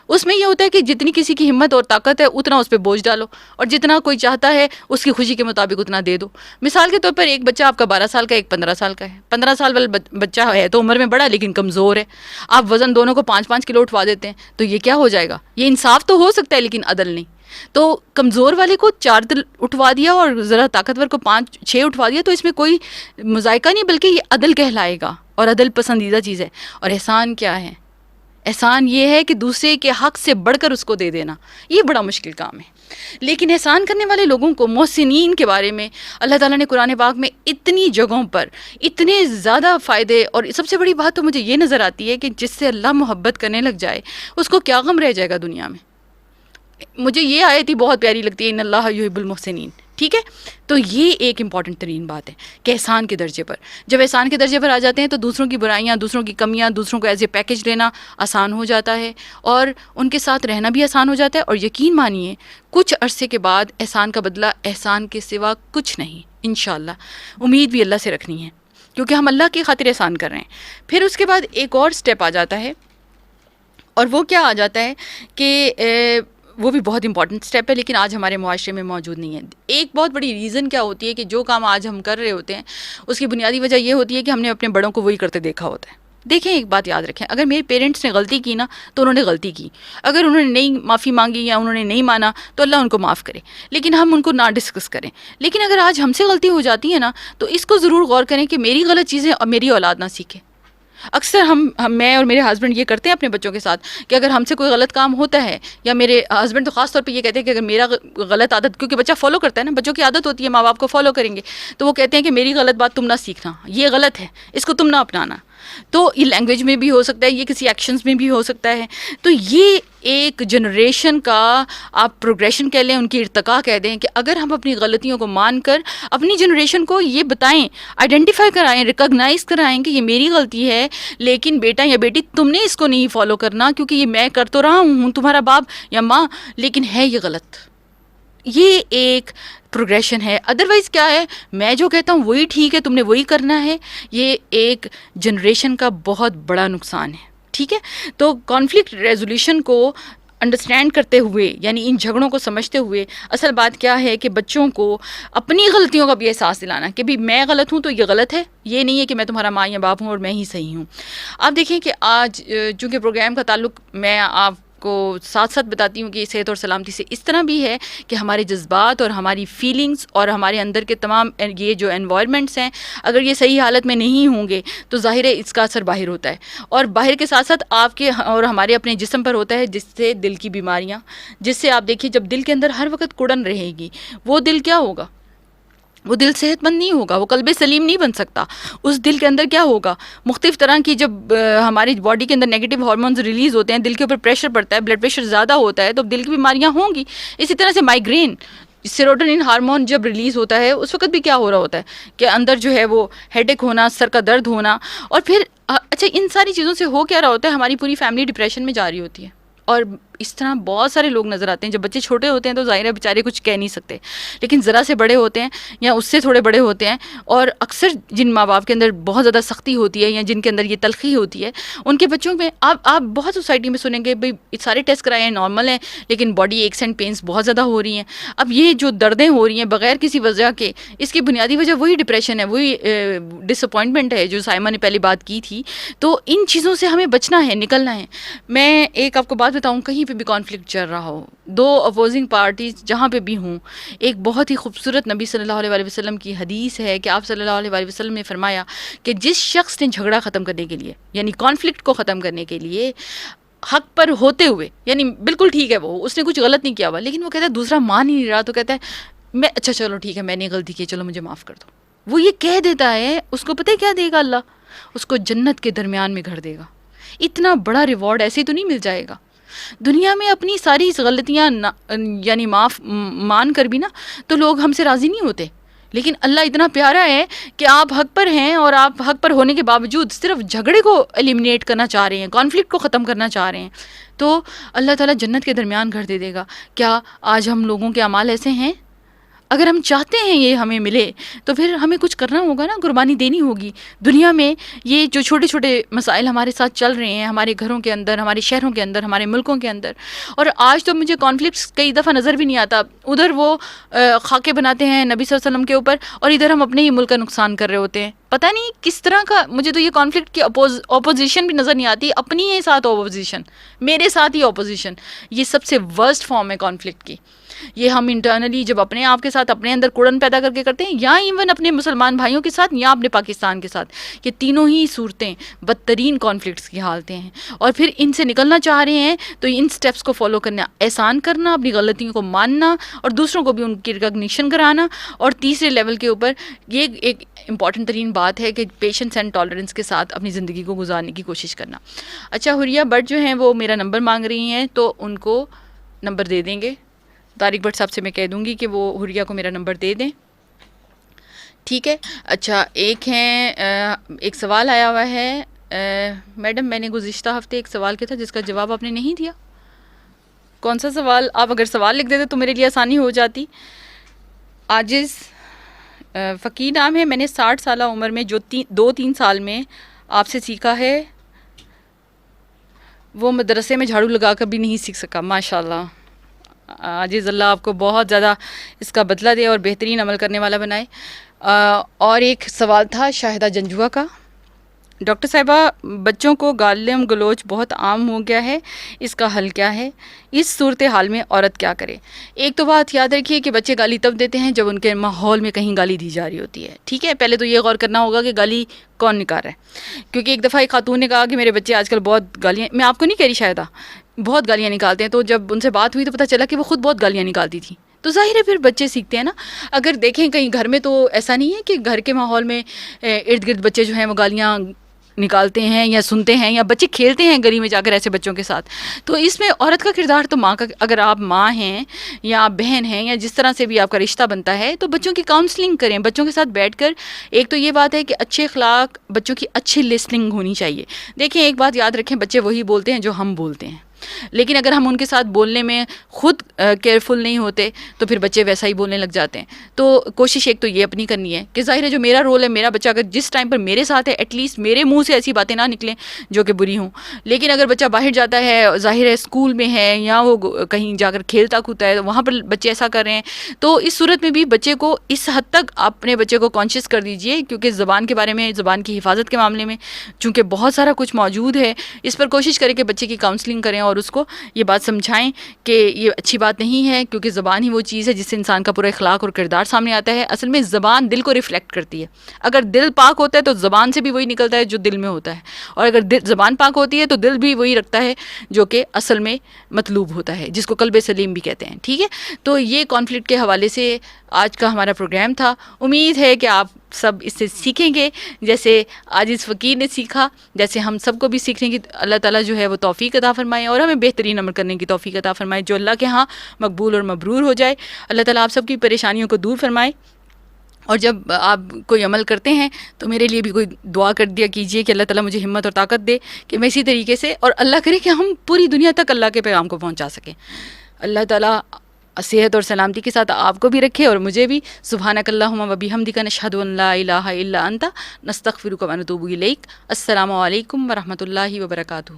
اس میں یہ ہوتا ہے کہ جتنی کسی کی ہمت اور طاقت ہے اتنا اس پہ بوجھ ڈالو, اور جتنا کوئی چاہتا ہے اس کی خوشی کے مطابق اتنا دے دو. مثال کے طور پر ایک بچہ آپ کا 12 سال کا, ایک 15 سال کا ہے. 15 سال والا بچہ ہے تو عمر میں بڑا لیکن کمزور ہے, آپ وزن دونوں کو 5-5 کلو اٹھوا دیتے ہیں, تو یہ کیا ہو جائے گا؟ یہ انصاف تو ہو سکتا ہے لیکن عدل نہیں. تو کمزور والے کو 4 اٹھوا دیا اور ذرا طاقتور کو 5-6 اٹھوا دیا, تو اس میں کوئی مذائقہ نہیں, بلکہ یہ عدل کہلائے گا, اور عدل پسندیدہ چیز ہے. اور احسان کیا ہے؟ احسان یہ ہے کہ دوسرے کے حق سے بڑھ کر اس کو دے دینا. یہ بڑا مشکل کام ہے. لیکن احسان کرنے والے لوگوں کو, محسنین کے بارے میں اللہ تعالیٰ نے قرآن پاک میں اتنی جگہوں پر اتنے زیادہ فائدے, اور سب سے بڑی بات تو مجھے یہ نظر آتی ہے کہ جس سے اللہ محبت کرنے لگ جائے اس کو کیا غم رہ جائے گا دنیا میں. مجھے یہ آیت ہی بہت پیاری لگتی ہے, ان اللہ یحب المحسنین. ٹھیک ہے, تو یہ ایک امپورٹنٹ ترین بات ہے کہ احسان کے درجے پر, جب احسان کے درجے پر آ جاتے ہیں تو دوسروں کی برائیاں, دوسروں کی کمیاں, دوسروں کو ایز اے پیکج لینا آسان ہو جاتا ہے, اور ان کے ساتھ رہنا بھی آسان ہو جاتا ہے. اور یقین مانیے کچھ عرصے کے بعد احسان کا بدلہ احسان کے سوا کچھ نہیں, انشاءاللہ. امید بھی اللہ سے رکھنی ہے کیونکہ ہم اللہ کی خاطر احسان کر رہے ہیں. پھر اس کے بعد ایک اور سٹیپ آ جاتا ہے, اور وہ کیا آ جاتا ہے کہ وہ بھی بہت امپورٹنٹ سٹیپ ہے لیکن آج ہمارے معاشرے میں موجود نہیں ہے. ایک بہت بڑی ریزن کیا ہوتی ہے کہ جو کام آج ہم کر رہے ہوتے ہیں اس کی بنیادی وجہ یہ ہوتی ہے کہ ہم نے اپنے بڑوں کو وہی کرتے دیکھا ہوتا ہے. دیکھیں ایک بات یاد رکھیں, اگر میرے پیرنٹس نے غلطی کی نا تو انہوں نے غلطی کی, اگر انہوں نے نہیں معافی مانگی یا انہوں نے نہیں مانا تو اللہ ان کو معاف کرے, لیکن ہم ان کو نہ ڈسکس کریں. لیکن اگر آج ہم سے غلطی ہو جاتی ہے نا تو اس کو ضرور غور کریں کہ میری غلط چیزیں میری اولاد نہ سیکھے. اکثر میں اور میرے ہسبینڈ یہ کرتے ہیں اپنے بچوں کے ساتھ کہ اگر ہم سے کوئی غلط کام ہوتا ہے, یا میرے ہسبینڈ تو خاص طور پہ یہ کہتے ہیں کہ اگر میرا غلط عادت, کیونکہ بچہ فالو کرتا ہے نا, بچوں کی عادت ہوتی ہے ماں باپ کو فالو کریں گے, تو وہ کہتے ہیں کہ میری غلط بات تم نہ سیکھنا, یہ غلط ہے, اس کو تم نہ اپنانا. تو یہ لینگویج میں بھی ہو سکتا ہے, یہ کسی ایکشنز میں بھی ہو سکتا ہے. تو یہ ایک جنریشن کا آپ پروگریشن کہہ لیں, ان کی ارتقاء کہہ دیں, کہ اگر ہم اپنی غلطیوں کو مان کر اپنی جنریشن کو یہ بتائیں, آئیڈینٹیفائی کرائیں, ریکگنائز کرائیں کہ یہ میری غلطی ہے, لیکن بیٹا یا بیٹی تم نے اس کو نہیں فالو کرنا, کیونکہ یہ میں کر تو رہا ہوں تمہارا باپ یا ماں, لیکن ہے یہ غلط. یہ ایک پروگریشن ہے. ادروائز کیا ہے, میں جو کہتا ہوں وہی ٹھیک ہے, تم نے وہی کرنا ہے, یہ ایک جنریشن کا بہت بڑا نقصان ہے. ٹھیک ہے, تو کانفلکٹ ریزولوشن کو انڈرسٹینڈ کرتے ہوئے, یعنی ان جھگڑوں کو سمجھتے ہوئے, اصل بات کیا ہے کہ بچوں کو اپنی غلطیوں کا بھی احساس دلانا کہ بھی میں غلط ہوں تو یہ غلط ہے, یہ نہیں ہے کہ میں تمہارا ماں یا باپ ہوں اور میں ہی صحیح ہوں. آپ دیکھیں کہ آج چونکہ پروگرام کا تعلق میں آپ کو ساتھ ساتھ بتاتی ہوں کہ صحت اور سلامتی سے اس طرح بھی ہے کہ ہمارے جذبات اور ہماری فیلنگز اور ہمارے اندر کے تمام یہ جو انوائرمنٹس ہیں, اگر یہ صحیح حالت میں نہیں ہوں گے تو ظاہر ہے اس کا اثر باہر ہوتا ہے, اور باہر کے ساتھ ساتھ آپ کے اور ہمارے اپنے جسم پر ہوتا ہے, جس سے دل کی بیماریاں, جس سے آپ دیکھیے جب دل کے اندر ہر وقت کڑن رہے گی, وہ دل کیا ہوگا, وہ دل صحت مند نہیں ہوگا, وہ قلب سلیم نہیں بن سکتا. اس دل کے اندر کیا ہوگا, مختلف طرح کی جب ہماری باڈی کے اندر نیگیٹو ہارمونز ریلیز ہوتے ہیں, دل کے اوپر پریشر پڑتا ہے, بلڈ پریشر زیادہ ہوتا ہے, تو دل کی بیماریاں ہوں گی. اسی طرح سے مائیگرین, سیروٹونین ہارمون جب ریلیز ہوتا ہے اس وقت بھی کیا ہو رہا ہوتا ہے کہ اندر جو ہے وہ ہیڈ ایک ہونا، سر کا درد ہونا، اور پھر اچھا ان ساری چیزوں سے ہو کیا رہا ہوتا ہے، ہماری پوری فیملی ڈپریشن میں جا رہی ہوتی ہے. اور اس طرح بہت سارے لوگ نظر آتے ہیں. جب بچے چھوٹے ہوتے ہیں تو ظاہر ہے بیچارے کچھ کہہ نہیں سکتے، لیکن ذرا سے بڑے ہوتے ہیں یا اس سے تھوڑے بڑے ہوتے ہیں، اور اکثر جن ماں باپ کے اندر بہت زیادہ سختی ہوتی ہے یا جن کے اندر یہ تلخی ہوتی ہے، ان کے بچوں میں آپ بہت سوسائٹی میں سنیں گے بھائی سارے ٹیسٹ کرائے ہیں، نارمل ہیں، لیکن باڈی ایکس اینڈ پینس بہت زیادہ ہو رہی ہیں. اب یہ جو دردیں ہو رہی ہیں بغیر کسی وجہ کے، اس کی بنیادی وجہ وہی ڈپریشن ہے، وہی ڈس اپوائنٹمنٹ ہے جو سائمہ نے پہلی بات کی تھی. تو ان چیزوں سے ہمیں بچنا ہے، نکلنا ہے. میں ایک آپ کو بات بتاؤں، کہیں پہ بھی کانفلکٹ چل رہا ہو، دو اپوزنگ پارٹیز جہاں پہ بھی ہوں، ایک بہت ہی خوبصورت نبی صلی اللہ علیہ وسلم کی حدیث ہے کہ آپ صلی اللہ علیہ وسلم نے فرمایا کہ جس شخص نے جھگڑا ختم کرنے کے لیے، یعنی کانفلکٹ کو ختم کرنے کے لیے، حق پر ہوتے ہوئے، یعنی بالکل ٹھیک ہے وہ، اس نے کچھ غلط نہیں کیا ہوا، لیکن وہ کہتا ہے دوسرا مان ہی نہیں رہا، تو کہتا ہے میں اچھا چلو ٹھیک ہے میں نے غلطی کی، چلو مجھے معاف کر دو. وہ یہ کہہ دیتا ہے، اس کو پتہ ہے کیا دے گا اللہ؟ اس کو جنت کے درمیان میں گھر دے گا. اتنا بڑا ریوارڈ ایسے تو نہیں مل جائے گا. دنیا میں اپنی ساری غلطیاں یعنی معاف مان کر بھی نا تو لوگ ہم سے راضی نہیں ہوتے، لیکن اللہ اتنا پیارا ہے کہ آپ حق پر ہیں، اور آپ حق پر ہونے کے باوجود صرف جھگڑے کو ایلیمینیٹ کرنا چاہ رہے ہیں، کانفلکٹ کو ختم کرنا چاہ رہے ہیں، تو اللہ تعالیٰ جنت کے درمیان گھر دے دے گا. کیا آج ہم لوگوں کے اعمال ایسے ہیں؟ اگر ہم چاہتے ہیں یہ ہمیں ملے تو پھر ہمیں کچھ کرنا ہوگا نا، قربانی دینی ہوگی. دنیا میں یہ جو چھوٹے چھوٹے مسائل ہمارے ساتھ چل رہے ہیں، ہمارے گھروں کے اندر، ہمارے شہروں کے اندر، ہمارے ملکوں کے اندر، اور آج تو مجھے کانفلکٹس کئی دفعہ نظر بھی نہیں آتا. ادھر وہ خاکے بناتے ہیں نبی صلی اللہ علیہ وسلم کے اوپر، اور ادھر ہم اپنے ہی ملک کا نقصان کر رہے ہوتے ہیں. پتہ نہیں کس طرح کا، مجھے تو یہ کانفلکٹ کی اپوزیشن بھی نظر نہیں آتی، اپنی ہی ساتھ اپوزیشن، میرے ساتھ ہی اپوزیشن. یہ سب سے ورسٹ فارم ہے کانفلکٹ کی. یہ ہم انٹرنلی جب اپنے آپ کے ساتھ اپنے اندر کڑن پیدا کر کے کرتے ہیں، یا ایون اپنے مسلمان بھائیوں کے ساتھ یا اپنے پاکستان کے ساتھ، یہ تینوں ہی صورتیں بدترین کانفلکٹس کی حالتیں ہیں. اور پھر ان سے نکلنا چاہ رہے ہیں تو ان سٹیپس کو فالو کرنا، احسان کرنا، اپنی غلطیوں کو ماننا، اور دوسروں کو بھی ان کی ریکگنیشن کرانا. اور تیسرے لیول کے اوپر یہ ایک امپورٹنٹ ترین بات ہے کہ پیشنس اینڈ ٹالرنس کے ساتھ اپنی زندگی کو گزارنے کی کوشش کرنا. اچھا، حریہ بٹ جو ہیں وہ میرا نمبر مانگ رہی ہیں، تو ان کو نمبر دے دیں گے. طارق بٹ صاحب سے میں کہہ دوں گی کہ وہ حریہ کو میرا نمبر دے دیں، ٹھیک ہے. اچھا، ایک سوال آیا ہوا ہے، میڈم میں نے گزشتہ ہفتے ایک سوال کیا تھا جس کا جواب آپ نے نہیں دیا. کون سا سوال؟ آپ اگر سوال لکھ دیتے تو میرے لیے آسانی ہو جاتی. عاجز فقیر نام ہے، میں نے 60 سالہ عمر میں جو 2-3 سال میں آپ سے سیکھا ہے وہ مدرسے میں جھاڑو لگا کر بھی نہیں سیکھ سکا. ماشاء اللہ عاجز، اللہ آپ کو بہت زیادہ اس کا بدلہ دے اور بہترین عمل کرنے والا بنائے. اور ایک سوال تھا شاہدہ جنجوا کا. ڈاکٹر صاحبہ، بچوں کو گالم گلوچ بہت عام ہو گیا ہے، اس کا حل کیا ہے؟ اس صورتحال میں عورت کیا کرے؟ ایک تو بات یاد رکھیے کہ بچے گالی تب دیتے ہیں جب ان کے ماحول میں کہیں گالی دی جا رہی ہوتی ہے، ٹھیک ہے. پہلے تو یہ غور کرنا ہوگا کہ گالی کون نکال رہا ہے، کیونکہ ایک دفعہ ایک خاتون نے کہا کہ میرے بچے آج کل بہت گالیاں، میں آپ کو نہیں کہہ رہی شاہدہ، بہت گالیاں نکالتے ہیں. تو جب ان سے بات ہوئی تو پتہ چلا کہ وہ خود بہت گالیاں نکالتی تھیں. تو ظاہر ہے پھر بچے سیکھتے ہیں نا. اگر دیکھیں کہیں گھر میں تو ایسا نہیں ہے کہ گھر کے ماحول میں ارد گرد بچے جو ہیں وہ گالیاں نکالتے ہیں یا سنتے ہیں، یا بچے کھیلتے ہیں گلی میں جا کر ایسے بچوں کے ساتھ. تو اس میں عورت کا کردار تو ماں کا، اگر آپ ماں ہیں یا آپ بہن ہیں یا جس طرح سے بھی آپ کا رشتہ بنتا ہے، تو بچوں کی کاؤنسلنگ کریں، بچوں کے ساتھ بیٹھ کر. ایک تو یہ بات ہے کہ اچھے اخلاق، بچوں کی اچھی لسننگ ہونی چاہیے. دیکھیں ایک بات یاد رکھیں، بچے وہی بولتے ہیں جو ہم بولتے ہیں، لیکن اگر ہم ان کے ساتھ بولنے میں خود کیئرفل نہیں ہوتے تو پھر بچے ویسا ہی بولنے لگ جاتے ہیں. تو کوشش ایک تو یہ اپنی کرنی ہے کہ ظاہر ہے جو میرا رول ہے، میرا بچہ اگر جس ٹائم پر میرے ساتھ ہے ایٹ لیسٹ میرے منہ سے ایسی باتیں نہ نکلیں جو کہ بری ہوں. لیکن اگر بچہ باہر جاتا ہے، ظاہر ہے اسکول میں ہے یا وہ کہیں جا کر کھیلتا کودتا ہے، وہاں پر بچے ایسا کر رہے ہیں، تو اس صورت میں بھی بچے کو اس حد تک اپنے بچے کو کانشیس کر دیجئے، کیونکہ زبان کے بارے میں، زبان کی حفاظت کے معاملے میں چونکہ بہت سارا کچھ موجود ہے، اس پر کوشش کریں کہ بچے کی کاؤنسلنگ کریں اور اس کو یہ بات سمجھائیں کہ یہ اچھی بات نہیں ہے، کیونکہ زبان ہی وہ چیز ہے جس سے انسان کا پورا اخلاق اور کردار سامنے آتا ہے. اصل میں زبان دل کو ریفلیکٹ کرتی ہے. اگر دل پاک ہوتا ہے تو زبان سے بھی وہی نکلتا ہے جو دل میں ہوتا ہے، اور اگر زبان پاک ہوتی ہے تو دل بھی وہی رکھتا ہے جو کہ اصل میں مطلوب ہوتا ہے، جس کو قلب سلیم بھی کہتے ہیں، ٹھیک ہے. تو یہ کانفلکٹ کے حوالے سے آج کا ہمارا پروگرام تھا. امید ہے کہ آپ سب اس سے سیکھیں گے، جیسے آج اس فقیر نے سیکھا، جیسے ہم سب کو بھی سیکھنے کی اللہ تعالیٰ جو ہے وہ توفیق عطا فرمائے اور ہمیں بہترین عمل کرنے کی توفیق عطا فرمائے جو اللہ کے ہاں مقبول اور مبرور ہو جائے۔ اللہ تعالیٰ آپ سب کی پریشانیوں کو دور فرمائے، اور جب آپ کوئی عمل کرتے ہیں تو میرے لیے بھی کوئی دعا کر دیا کیجئے کہ اللہ تعالیٰ مجھے ہمت اور طاقت دے کہ میں اسی طریقے سے، اور اللہ کرے کہ ہم پوری دنیا تک اللہ کے پیغام کو پہنچا سکیں۔ اللہ تعالیٰ صحت اور سلامتی کے ساتھ آپ کو بھی رکھے اور مجھے بھی۔ سبحانک اللہم و بحمدک نشہد ان لا الہ الا انت نستغفرک و نتوب الیک۔ السلام علیکم ورحمۃ اللہ وبرکاتہ۔